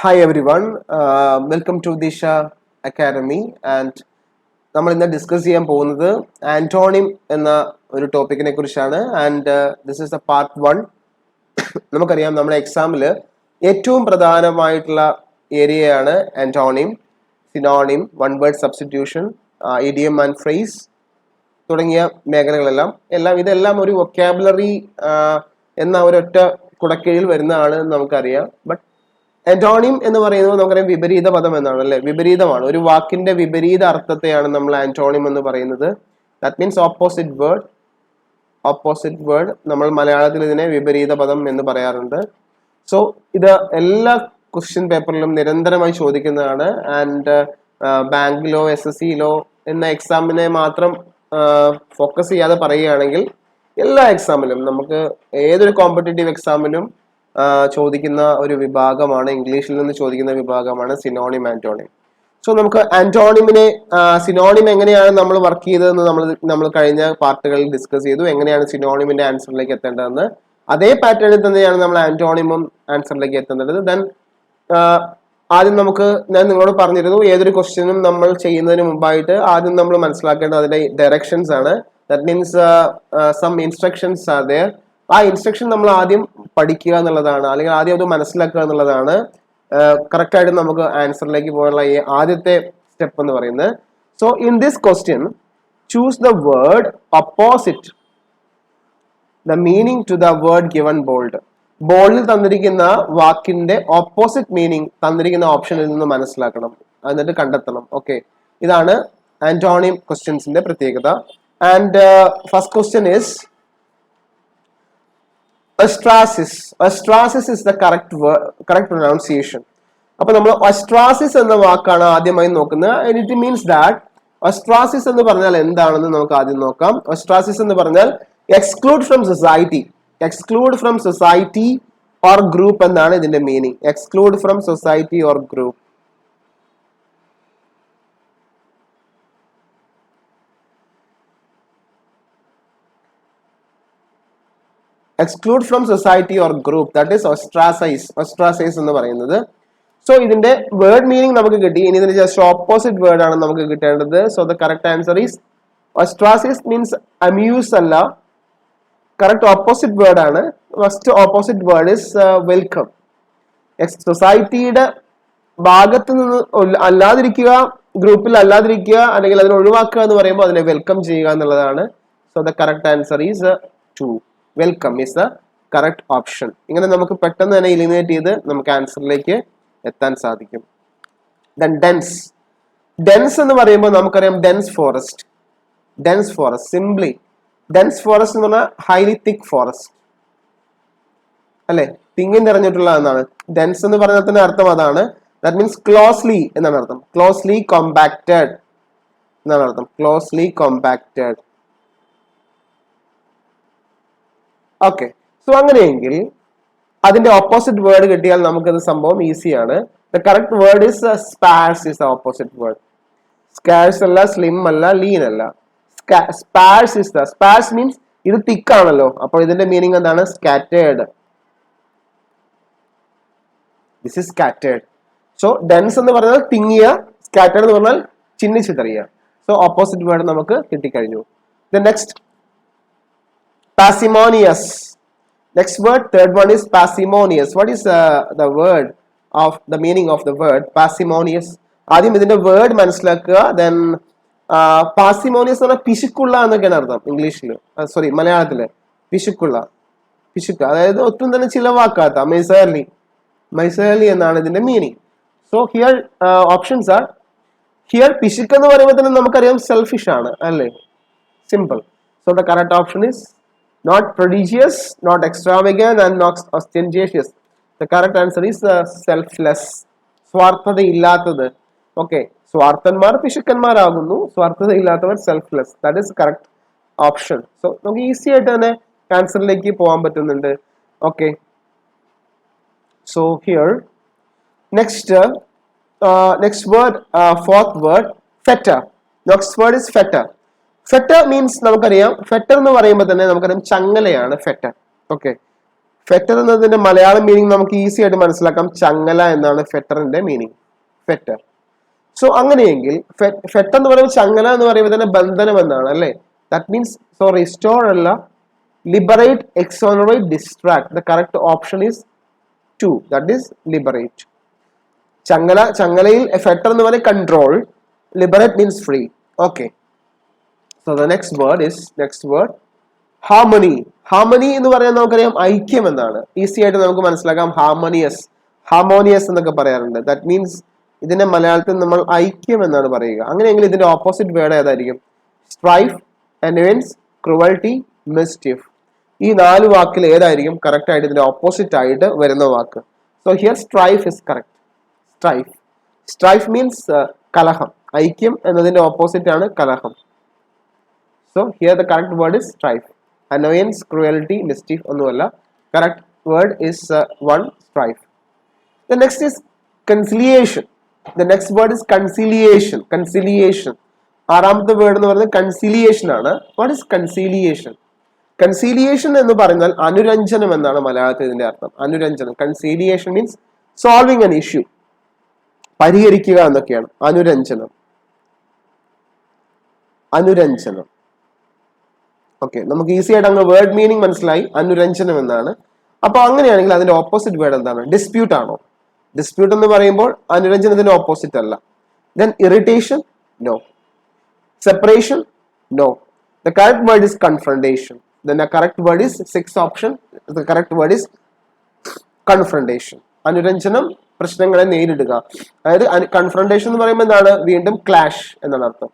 Hi everyone, welcome to Disha Academy and നമ്മൾ ഇന്ന് discuss ചെയ്യാൻ പോകുന്നത് ആന്റോണിം എന്ന ഒരു ടോപ്പിക്കിനെ കുറിച്ചാണ്. And this is the part 1. നമുക്കറിയാം നമ്മുടെ എക്സാമിൽ ഏറ്റവും പ്രധാനമായിട്ടുള്ള ഏരിയയാണ് antonym, synonym, one word substitution, idiom and phrase തുടങ്ങിയ മേഖലകളെല്ലാം ഇതെല്ലാം ഒരു വൊക്കാബുലറി എന്ന ഒരൊറ്റ കുടക്കീഴിൽ വരുന്നതാണ് നമുക്കറിയാം. ബട്ട് ആന്റോണിം എന്ന് പറയുന്നത് നമുക്കറിയാം വിപരീത പദം എന്നാണ്, അല്ലെ? വിപരീതമാണ്. ഒരു വാക്കിന്റെ വിപരീത അർത്ഥത്തെയാണ് നമ്മൾ ആന്റോണിം എന്ന് പറയുന്നത്. That means opposite word. നമ്മൾ മലയാളത്തിൽ ഇതിനെ വിപരീത പദം എന്ന് പറയാറുണ്ട്. സോ ഇത് എല്ലാ ക്വസ്റ്റ്യൻ പേപ്പറിലും നിരന്തരമായി ചോദിക്കുന്നതാണ്. ആൻഡ് ബാങ്കിലോ SSCയിലോ എന്ന എക്സാമിനെ മാത്രം ഫോക്കസ് ചെയ്യാതെ പറയുകയാണെങ്കിൽ എല്ലാ എക്സാമിലും, നമുക്ക് ഏതൊരു കോമ്പറ്റേറ്റീവ് എക്സാമിനും ചോദിക്കുന്ന ഒരു വിഭാഗമാണ്, ഇംഗ്ലീഷിൽ നിന്ന് ചോദിക്കുന്ന വിഭാഗമാണ് സിനോണിം, ആന്റോണിം. സോ നമുക്ക് ആന്റോണിമിനെ, സിനോണിം എങ്ങനെയാണ് നമ്മൾ വർക്ക് ചെയ്തതെന്ന് നമ്മൾ കഴിഞ്ഞ പാർട്ടുകളിൽ ഡിസ്കസ് ചെയ്തു. എങ്ങനെയാണ് സിനോണിമിന്റെ ആൻസറിലേക്ക് എത്തേണ്ടതെന്ന്. അതേ പാറ്റേണിൽ തന്നെയാണ് നമ്മൾ ആന്റോണിമും ആൻസറിലേക്ക് എത്തേണ്ടത്. ദെൻ ആദ്യം ഞാൻ നിങ്ങളോട് പറഞ്ഞിരുന്നു, ഏതൊരു ക്വസ്റ്റ്യനും നമ്മൾ ചെയ്യുന്നതിന് മുമ്പായിട്ട് ആദ്യം നമ്മൾ മനസ്സിലാക്കേണ്ടത് അതിന്റെ ഡയറക്ഷൻസ് ആണ്. That means some instructions are there. ആ ഇൻസ്ട്രക്ഷൻ നമ്മൾ ആദ്യം പഠിക്കുക എന്നുള്ളതാണ്, അല്ലെങ്കിൽ ആദ്യം അത് മനസ്സിലാക്കുക എന്നുള്ളതാണ് കറക്റ്റ് ആയിട്ട് നമുക്ക് ആൻസറിലേക്ക് പോകാനുള്ള ഈ ആദ്യത്തെ സ്റ്റെപ്പ് എന്ന് പറയുന്നത്. So in this question choose the word opposite the meaning to the word given bold. ബോൾഡിൽ തന്നിരിക്കുന്ന വാക്കിന്റെ ഓപ്പോസിറ്റ് മീനിങ് തന്നിരിക്കുന്ന ഓപ്ഷനിൽ നിന്ന് മനസ്സിലാക്കണം, എന്നിട്ട് കണ്ടെത്തണം. ഓക്കെ, ഇതാണ് ആന്റോണിം ക്വസ്റ്റ്യൻസിന്റെ പ്രത്യേകത. And first question is ostracis is the correct pronunciation. അപ്പൊ നമ്മൾ ostracis എന്ന വാക്കാണ് ആദ്യമായി നോക്കുന്നത്. and it means that ostracis എന്ന് പറഞ്ഞാൽ എന്താണെന്ന് നമുക്ക് ആദ്യം നോക്കാം. ostracis എന്ന് പറഞ്ഞാൽ exclude from society or group എന്നാണ് ഇതിന്റെ meaning. exclude from society or group. Exclude from society or group, that is ostracize എന്ന് പറയുന്നത്. സോ ഇതിന്റെ വേർഡ് മീനിങ് നമുക്ക് കിട്ടി. ഇനി ഇതിന്റെ ജസ്റ്റ് ഓപ്പോസിറ്റ് വേർഡ് ആണ് നമുക്ക് കിട്ടേണ്ടത്. So the correct answer is ostracize means amuse അല്ല, കറക്റ്റ് ഓപ്പോസിറ്റ് വേർഡ് ആണ്. First opposite word is welcome. സൊസൈറ്റിയുടെ ഭാഗത്ത് നിന്ന് അല്ലാതിരിക്കുക, ഗ്രൂപ്പിൽ അല്ലാതിരിക്കുക, അല്ലെങ്കിൽ അതിനെ ഒഴിവാക്കുക എന്ന് പറയുമ്പോൾ അതിനെ വെൽക്കം ചെയ്യുക എന്നുള്ളതാണ്. So the correct answer is 2. Welcome is the correct option. ഇങ്ങനെ നമുക്ക് പെട്ടെന്ന് തന്നെ എലിമിനേറ്റ് ചെയ്ത് നമുക്ക് ആൻസറിലേക്ക് എത്താൻ സാധിക്കും. ദെൻ ഡെൻസ് എന്ന് പറയുമ്പോൾ നമുക്കറിയാം dense forest. Simply dense forest എന്ന് പറഞ്ഞാൽ ഹൈലി തിക്ക് ഫോറസ്റ്റ്, അല്ലെ? തിങ്ങി നിറഞ്ഞിട്ടുള്ള എന്നാണ് ഡെൻസ് എന്ന് പറഞ്ഞതിന്റെ അർത്ഥം. അതാണ്. ദാറ്റ് മീൻസ് ക്ലോസ്ലി എന്നാണ് അർത്ഥം. ക്ലോസ്ലി കോമ്പാക്റ്റഡ് എന്നാണ് അർത്ഥം. Closely compacted. ഓക്കെ, സോ അങ്ങനെയെങ്കിൽ അതിന്റെ ഓപ്പോസിറ്റ് വേർഡ് കിട്ടിയാൽ നമുക്കത് സംഭവം ഈസിയാണ്. The correct word is sparse is the opposite word. Scars അല്ല, സ്ലിം അല്ല, ലീൻ അല്ല. സ്പാർസ് മീൻസ് ഇത് തിക്കാണല്ലോ, അപ്പോൾ ഇതിന്റെ മീനിങ് എന്താണ്? Scattered. This is scattered. So dense എന്ന് പറഞ്ഞാൽ തിങ്ങിയ, സ്കാറ്റേർഡ് എന്ന് പറഞ്ഞാൽ ചിന്നിച്ചിതറിയ. സോ ഓപ്പോസിറ്റ് വേർഡ് നമുക്ക് കിട്ടിക്കഴിഞ്ഞു. The next parsimonious. Next word, third one is parsimonious. What is the word of the meaning of the word parsimonious? ആദ്യം ഇതിന്റെ word മനസ്സിലാക്കുക. Then പാർസിമോണിയസ് എന്ന് പറഞ്ഞാൽ പിശുക്കുള്ള എന്നൊക്കെയാണ് അർത്ഥം ഇംഗ്ലീഷിൽ. മലയാളത്തില് പിശുക്ക്, അതായത് ഒട്ടും തന്നെ ചിലവാക്കാത്ത, മൈസേർലി എന്നാണ് ഇതിന്റെ meaning. So here options are, here പിശുക്ക് എന്ന് പറയുമ്പോൾ തന്നെ നമുക്കറിയാം സെൽഫിഷ് ആണ്, അല്ലേ? Simple. So the correct option is not prodigious, not extravagant, and not ostentatious. The correct answer is selfless. സ്വാർത്ഥതയില്ലാത്തത്. ഓക്കെ, സ്വാർത്ഥന്മാർ പിശുക്കന്മാരാകുന്നു, സ്വാർത്ഥതയില്ലാത്തവർ selfless. That is correct option. So നമുക്ക് ഈസി ആയിട്ട് തന്നെ ആൻസറിലേക്ക് പോകാൻ പറ്റുന്നുണ്ട്. Okay, so here next word, fourth word, fetter. Next word is fetter. Fetter means നമുക്കറിയാം, ഫെറ്റർ എന്ന് പറയുമ്പോൾ തന്നെ നമുക്കറിയാം ചങ്ങലയാണ് ഫെറ്റർ. ഓക്കെ, ഫെറ്റർ എന്നതിന്റെ മലയാളം മീനിങ് നമുക്ക് ഈസി ആയിട്ട് മനസ്സിലാക്കാം. ചങ്ങല എന്നാണ് ഫെറ്ററിന്റെ മീനിങ്. ഫെറ്റർ. സോ അങ്ങനെയെങ്കിൽ ഫെറ്റർ എന്ന് പറയുമ്പോൾ ചങ്ങല എന്ന് പറയുമ്പോൾ തന്നെ ബന്ധനം എന്നാണ് അല്ലേ? ദാറ്റ് മീൻസ് സോ റിസ്റ്റോർ അല്ല, liberate, exonerate, distract. The correct option is 2, that is liberate. ചങ്ങലയിൽ ഫെറ്റർ എന്ന് പറയുന്നത് control, liberate means free. Okay. So the next word harmony. Harmony എന്ന് പറയാൻ നമുക്കറിയാം ഐക്യം എന്നാണ്. ഈസി ആയിട്ട് നമുക്ക് മനസ്സിലാക്കാം. ഹാർമോണിയസ് എന്നൊക്കെ പറയാറുണ്ട്. ദാറ്റ് മീൻസ് ഇതിന്റെ മലയാളത്തിൽ നമ്മൾ ഐക്യം എന്നാണ് പറയുക. അങ്ങനെയെങ്കിൽ ഇതിന്റെ ഓപ്പോസിറ്റ് വേർഡ് ഏതായിരിക്കും? Strife, annoyance, cruelty, mischief. ഈ 4 വാക്കിൽ ഏതായിരിക്കും കറക്റ്റ് ആയിട്ട് ഇതിന്റെ ഓപ്പോസിറ്റ് ആയിട്ട് വരുന്ന വാക്ക്? So here strife is correct. Strife means കലഹം. ഐക്യം എന്നതിന്റെ ഓപ്പോസിറ്റ് ആണ് കലഹം. So here the correct word is strife. Annoyance, cruelty, mischief ഒന്നുമല്ല. Correct word is 1, strife. The next is conciliation. The next word is conciliation. ആറാമത്തെ word എന്ന് പറയുന്നത് conciliation ആണ്. What is conciliation? കൺസിലിയേഷൻ എന്ന് പറഞ്ഞാൽ അനുരഞ്ജനം എന്നാണ് മലയാളത്തിൽ ഇതിന്റെ അർത്ഥം. അനുരഞ്ജനം. Conciliation means solving an issue, പരിഹരിക്കുക എന്നൊക്കെയാണ് അനുരഞ്ജനം. ഓക്കെ, നമുക്ക് ഈസി ആയിട്ട് അങ്ങ് വേർഡ് മീനിങ് മനസ്സിലായി. അനുരഞ്ജനം എന്നാണ്. അപ്പൊ അങ്ങനെയാണെങ്കിൽ അതിന്റെ ഓപ്പോസിറ്റ് വേർഡ് എന്താണ്? ഡിസ്പ്യൂട്ട് ആണോ? ഡിസ്പ്യൂട്ട് എന്ന് പറയുമ്പോൾ അനുരഞ്ജനത്തിന്റെ ഓപ്പോസിറ്റ് അല്ല. Then irritation? No. Separation? No. The correct word is confrontation. Then the correct word is 6th option. The correct word is confrontation. അനുരഞ്ജനം, പ്രശ്നങ്ങളെ നേരിടുക. അതായത് കൺഫ്രണ്ടേഷൻ എന്ന് പറയുമ്പോൾ എന്താണ്? വീണ്ടും ക്ലാഷ് എന്നാണ് അർത്ഥം.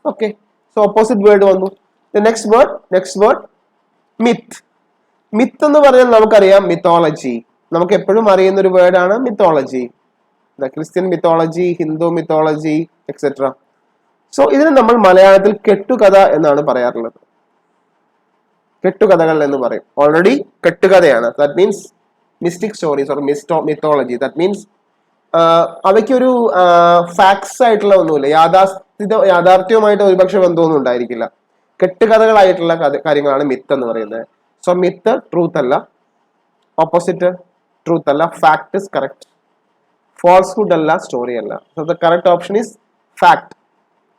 ഓക്കെ, സോ ഓപ്പോസിറ്റ് വേർഡ് വന്നു. Next word myth. മിത്ത് എന്ന് പറഞ്ഞാൽ നമുക്കറിയാം മിത്തോളജി. നമുക്ക് എപ്പോഴും അറിയുന്ന ഒരു വേർഡാണ് mythology. Christian mythology, Hindu mythology, etcetera. So ഇതിന് നമ്മൾ മലയാളത്തിൽ കെട്ടുകഥ എന്നാണ് പറയാറുള്ളത്. കെട്ടുകഥകൾ എന്ന് പറയും. ഓൾറെഡി കെട്ടുകഥയാണ്. That means mystic stories or mythology. That means അവയ്ക്കൊരു ഫാക്ട്സ് ആയിട്ടുള്ള ഒന്നുമില്ല, യാഥാർത്ഥ്യവുമായിട്ട് ഒരുപക്ഷെ ബന്ധമൊന്നും ഉണ്ടായിരിക്കില്ല. കെട്ടുകഥകളായിട്ടുള്ള കാര്യങ്ങളാണ് മിത്ത് എന്ന് പറയുന്നത്. സോ മിത്ത് ട്രൂത്ത് അല്ല, ഓപ്പോസിറ്റ് ട്രൂത്ത് അല്ല, ഫാക്ട് ഇസ് കറക്റ്റ്. falsehood അല്ല, സ്റ്റോറി അല്ല. So the correct option is fact.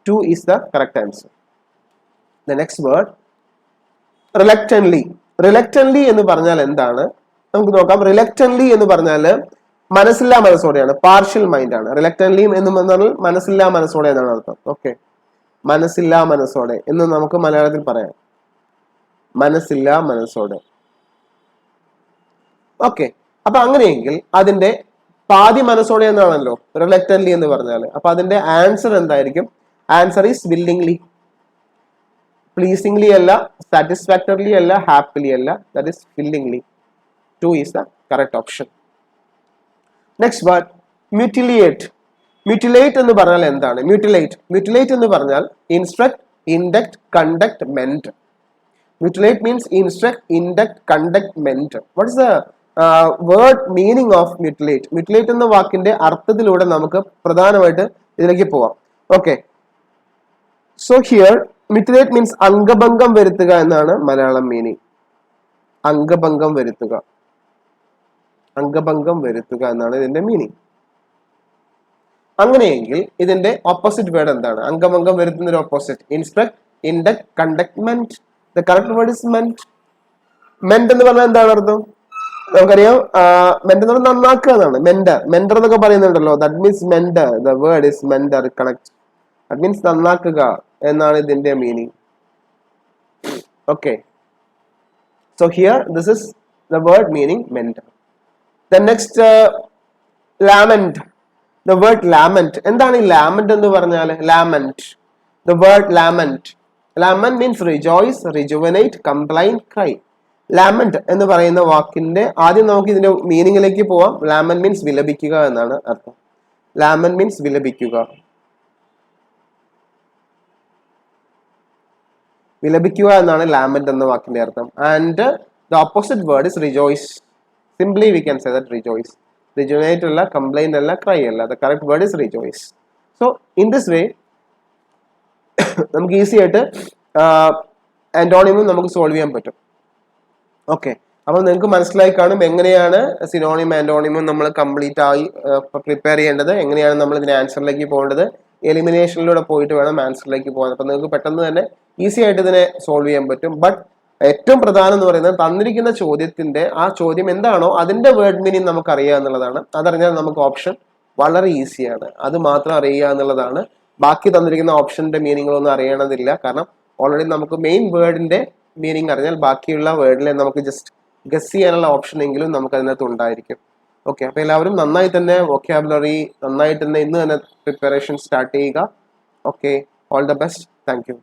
2 is the correct answer. The next word reluctantly. Reluctantly എന്ന് പറഞ്ഞാൽ എന്താണ് നമുക്ക് നോക്കാം. reluctantly എന്ന് പറഞ്ഞാൽ മനസ്സില്ലാ മനസ്സോടെയാണ്, പാർഷ്യൽ മൈൻഡ് ആണ്. reluctantly എന്ന് പറഞ്ഞാൽ മനസ്സില്ലാ മനസ്സോടെ എന്നാണ് അർത്ഥം. ഓക്കെ, മനസ്സില്ലാ മനസ്സോടെ എന്ന് നമുക്ക് മലയാളത്തിൽ പറയാം. മനസ്സില്ലാ മനസ്സോടെ. ഓക്കെ, അപ്പൊ അങ്ങനെയെങ്കിൽ അതിന്റെ പാതി മനസ്സോടെ എന്നാണല്ലോ റിലക്റ്റന്റ്ലി എന്ന് പറഞ്ഞാൽ. അപ്പൊ അതിന്റെ ആൻസർ എന്തായിരിക്കും? Answer is willingly. പ്ലീസിംഗ്ലി അല്ല, സാറ്റിസ്ഫാക്ടറിലി അല്ല, ഹാപ്പിലി അല്ല, that is willingly. 2 is the correct option. Next word mutilate. Mutilate എന്ന് പറഞ്ഞാൽ എന്താണ്? മ്യൂട്ടിലേറ്റ് എന്ന് പറഞ്ഞാൽ instruct, induct, conduct, mend. Mutilate means instruct, induct, conduct, mentor. What is the word meaning of mutilate? Mutilate എന്ന വാക്കിന്റെ അർത്ഥത്തിലൂടെ നമുക്ക് പ്രധാനമായിട്ട് ഇതിലേക്ക് പോവാം. Okay, so here mutilate means അംഗഭംഗം വരുത്തുക എന്നാണ് മലയാളം മീനിങ്. അംഗഭംഗം വരുത്തുക എന്നാണ് ഇതിന്റെ മീനിങ്. അങ്ങനെയെങ്കിൽ ഇതിന്റെ ഓപ്പോസിറ്റ് വേർഡ് എന്താണ്? അംഗഭംഗം വരുത്തുന്നതിന്റെ opposite instruct, induct, conduct, mend. The correct word is meant. Meant എന്ന് പറഞ്ഞാൽ എന്താണ് അർത്ഥം? നമുക്കറിയാം മെന്റ് എന്ന് പറഞ്ഞാൽ നന്നാക്കുക എന്നാണ്. മെന്റർ എന്നൊക്കെ പറയുന്നുണ്ടല്ലോ. That means mentor. The word is mentor. Connect. That means നന്നാക്കുക എന്നാണ് ഇതിന്റെ meaning. Okay, so here this is the word meaning mentor. The next lament. The word lament. എന്താണ് ഈ ലാമെന്റ് എന്ന് പറഞ്ഞാൽ? Lament. The word lament. Lament means rejoice, rejuvenate, complain, cry. Lament എന്ന് പറയുന്ന വാക്കിന്റെ ആദ്യം നമുക്ക് ഇതിന്റെ മീനിങ്ങിലേക്ക് പോവാം. Lament means വിലപിക്കുക എന്നാണ് അർത്ഥം. Lament means വിലപിക്കുക. വിലപിക്കുക എന്നാണ് lament എന്ന വാക്കിന്റെ അർത്ഥം. And the opposite word is rejoice. Simply we can say that rejoice. Rejuvenate അല്ല, complain അല്ല, cry അല്ല. The correct word is rejoice. So in this way നമുക്ക് ഈസി ആയിട്ട് ആന്റോണിമും നമുക്ക് സോൾവ് ചെയ്യാൻ പറ്റും. ഓക്കെ, അപ്പോൾ നിങ്ങൾക്ക് മനസ്സിലായി കാണും എങ്ങനെയാണ് സിനോണിം ആന്റോണിമും നമ്മൾ കംപ്ലീറ്റ് ആയി പ്രിപ്പയർ ചെയ്യേണ്ടത്, എങ്ങനെയാണ് നമ്മൾ ഇതിന് ആൻസറിലേക്ക് പോകേണ്ടത്, എലിമിനേഷനിലൂടെ പോയിട്ട് വേണം ആൻസറിലേക്ക് പോകാൻ. അപ്പോൾ നിങ്ങൾക്ക് പെട്ടെന്ന് തന്നെ ഈസി ആയിട്ട് ഇതിനെ സോൾവ് ചെയ്യാൻ പറ്റും. ബട്ട് ഏറ്റവും പ്രധാനം എന്ന് പറയുന്നത് തന്നിരിക്കുന്ന ചോദ്യത്തിന്റെ ആ ചോദ്യം എന്താണോ അതിന്റെ വേർഡ് മീനിങ് നമുക്ക് അറിയുക എന്നുള്ളതാണ്. അതറിഞ്ഞാൽ നമുക്ക് ഓപ്ഷൻ വളരെ ഈസിയാണ്. അത് മാത്രം അറിയുക എന്നുള്ളതാണ്. ബാക്കി തന്നിരിക്കുന്ന ഓപ്ഷന്റെ മീനിങ്ങുകളൊന്നും അറിയണതില്ല. കാരണം ഓൾറെഡി നമുക്ക് മെയിൻ വേർഡിന്റെ മീനിങ് അറിഞ്ഞാൽ ബാക്കിയുള്ള വേർഡിലെ നമുക്ക് ജസ്റ്റ് ഗസ് ചെയ്യാനുള്ള ഓപ്ഷൻ എങ്കിലും നമുക്ക് അതിനകത്ത് ഉണ്ടായിരിക്കും. ഓക്കെ, അപ്പൊ എല്ലാവരും നന്നായി തന്നെ വൊക്കാബുലറി നന്നായിട്ട് തന്നെ ഇന്ന് തന്നെ പ്രിപ്പറേഷൻ സ്റ്റാർട്ട് ചെയ്യുക. Okay, all the best. Thank you.